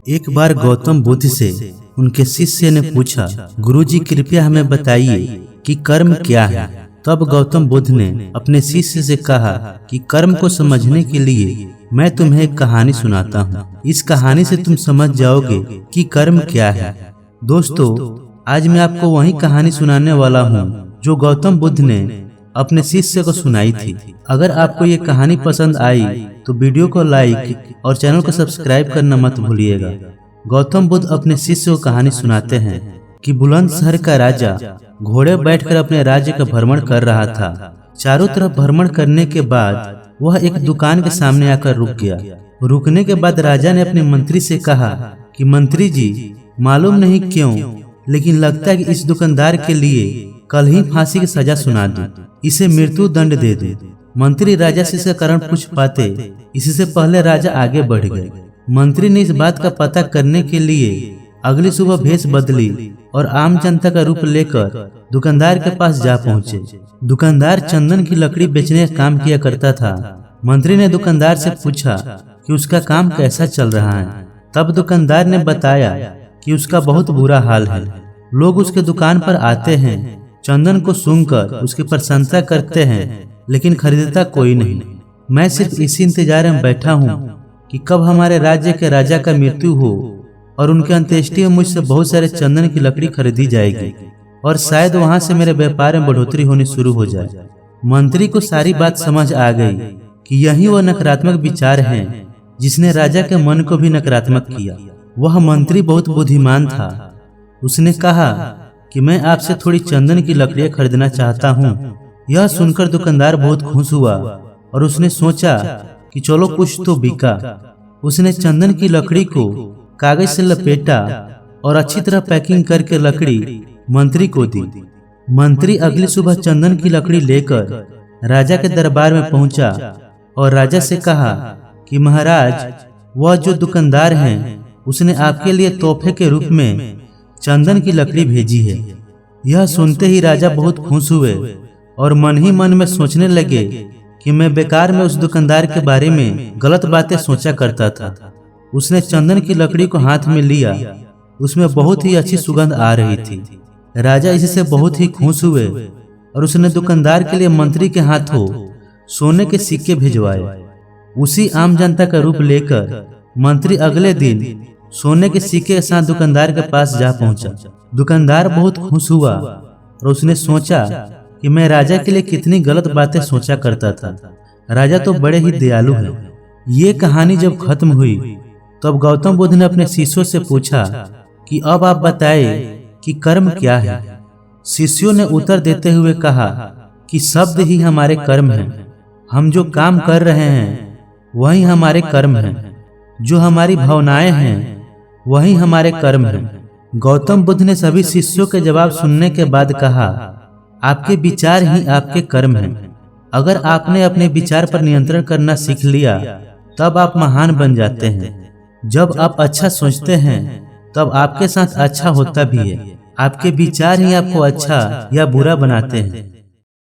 एक बार गौतम बुद्ध से उनके शिष्य ने पूछा, गुरुजी कृपया हमें बताइए कि कर्म क्या है। तब गौतम बुद्ध ने अपने शिष्य से कहा कि कर्म को समझने के लिए मैं तुम्हें एक कहानी सुनाता हूँ। इस कहानी से तुम समझ जाओगे कि कर्म क्या है। दोस्तों, आज मैं आपको वही कहानी सुनाने वाला हूँ जो गौतम बुद्ध ने अपने शिष्य को सुनाई थी। अगर आपको ये कहानी पसंद आई तो वीडियो को लाइक और चैनल को सब्सक्राइब करना मत भूलिएगा। गौतम बुद्ध अपने शिष्य को कहानी सुनाते हैं कि बुलंद शहर का राजा घोड़े बैठकर अपने राज्य का भ्रमण कर रहा था। चारों तरफ भ्रमण करने के बाद वह एक दुकान के सामने आकर रुक गया। रुकने के बाद राजा ने अपने मंत्री से कहा कि मंत्री जी, मालूम नहीं क्यों लेकिन लगता है कि इस दुकानदार के लिए कल ही फांसी की सजा सुना दूं, इसे मृत्यु दंड दे दूं। मंत्री राजा से इसका कारण पूछ पाते इससे पहले राजा आगे बढ़ गए। मंत्री ने इस बात का पता करने के लिए अगली सुबह भेष बदली और आम जनता का रूप लेकर दुकानदार के पास जा पहुंचे। दुकानदार चंदन की लकड़ी बेचने का काम किया करता था। मंत्री ने दुकानदार से पूछा कि उसका काम कैसा चल रहा है। तब दुकानदार ने बताया कि उसका बहुत बुरा हाल है। लोग उसके दुकान पर आते हैं, चंदन को सूंघकर उसकी प्रशंसा करते हैं, लेकिन खरीदता कोई नहीं। मैं सिर्फ इसी इंतजार में बैठा हूँ कि कब हमारे राज्य के राजा का मृत्यु हो और उनके अंत्येष्टि में मुझसे बहुत सारे चंदन की लकड़ी खरीदी जाएगी और शायद वहां से मेरे व्यापार में बढ़ोतरी होनी शुरू हो जाए। मंत्री को सारी बात समझ आ गई कि यही वह नकारात्मक विचार हैं जिसने राजा के मन को भी नकारात्मक किया। वह मंत्री बहुत बुद्धिमान था। उसने कहा कि मैं आपसे थोड़ी चंदन की लकड़ियां खरीदना चाहता हूँ। यह सुनकर दुकानदार बहुत खुश हुआ और उसने सोचा कि चलो कुछ तो बिका। उसने चंदन की लकड़ी को कागज से लपेटा और अच्छी तरह पैकिंग करके लकड़ी मंत्री को दी। मंत्री अगली सुबह चंदन की लकड़ी लेकर राजा के दरबार में पहुंचा और राजा से कहा कि महाराज, वह जो दुकानदार हैं उसने आपके लिए तोहफे के रूप में चंदन की लकड़ी भेजी है। यह सुनते ही राजा बहुत खुश हुए और मन ही मन में सोचने लगे कि मैं बेकार में उस दुकानदार के बारे में गलत बातें सोचा करता था। उसने चंदन की लकड़ी को हाथ में लिया। उसमें बहुत ही अच्छी सुगंध आ रही थी। राजा इससे बहुत ही खुश हुए और उसने दुकानदार के लिए मंत्री के हाथों सोने के सिक्के भिजवाए। उसी आम जनता का रूप लेकर मंत्री अगले दिन सोने के सिक्के के साथ दुकानदार के पास जा पहुंचा। दुकानदार बहुत खुश हुआ और उसने सोचा कि मैं राजा के लिए कितनी गलत बातें सोचा करता था। राजा तो बड़े ही दयालु हैं। ये कहानी जब खत्म हुई तब गौतम बुद्ध ने अपने शिष्यों से पूछा कि अब आप बताएं कि कर्म क्या है। शिष्यों ने उत्तर देते हुए कहा कि शब्द ही हमारे कर्म हैं। हम जो काम कर रहे हैं वही हमारे कर्म हैं। जो हमारी भावनाएं हैं वही हमारे कर्म हैं। गौतम बुद्ध ने सभी शिष्यों के जवाब सुनने के बाद कहा, आपके विचार ही आपके कर्म हैं। अगर आपने अपने विचार पर नियंत्रण करना सीख लिया तब आप महान बन जाते हैं। जब आप अच्छा सोचते हैं तब आपके साथ अच्छा होता भी है। आपके विचार ही आपको अच्छा या बुरा बनाते हैं।